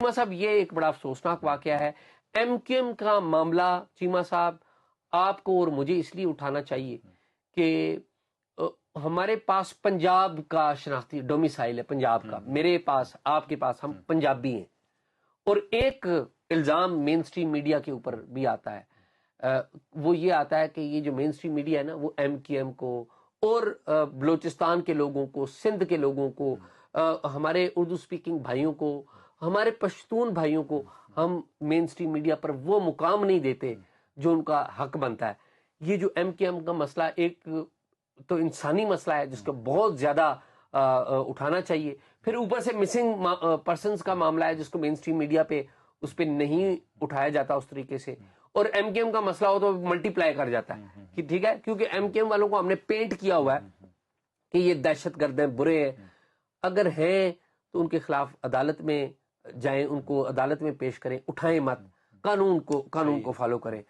چیمہ صاحب یہ ایک بڑا افسوسناک واقعہ ہے. ایم کیو ایم کا معاملہ چیمہ صاحب آپ کو اور مجھے اس لیے اٹھانا چاہیے کہ ہمارے پاس پنجاب کا شناختی ڈومیسائل ہے پنجاب کا، میرے پاس آپ کے پاس، ہم پنجابی ہیں. اور ایک الزام مین سٹریم میڈیا کے اوپر بھی آتا ہے، وہ یہ آتا ہے کہ یہ جو مین سٹریم میڈیا ہے نا وہ ایم کیو ایم کو اور بلوچستان کے لوگوں کو، سندھ کے لوگوں کو، ہمارے اردو سپیکنگ بھائیوں کو، ہمارے پشتون بھائیوں کو ہم مین سٹریم میڈیا پر وہ مقام نہیں دیتے جو ان کا حق بنتا ہے. یہ جو ایم کیو ایم کا مسئلہ ایک تو انسانی مسئلہ ہے جس کو بہت زیادہ اٹھانا چاہیے. پھر اوپر سے مسنگ پرسنز کا معاملہ ہے جس کو مین سٹریم میڈیا پہ اس پہ نہیں اٹھایا جاتا اس طریقے سے. اور ایم کیو ایم کا مسئلہ ہو تو ملٹی پلائی کر جاتا ہے کہ ٹھیک ہے کیونکہ ایم کیو ایم والوں کو ہم نے پینٹ کیا ہوا ہے کہ یہ دہشت گرد ہیں، برے ہیں. اگر ہیں تو ان کے خلاف عدالت میں جائیں، ان کو عدالت میں پیش کریں، اٹھائیں مت، قانون کو فالو کریں.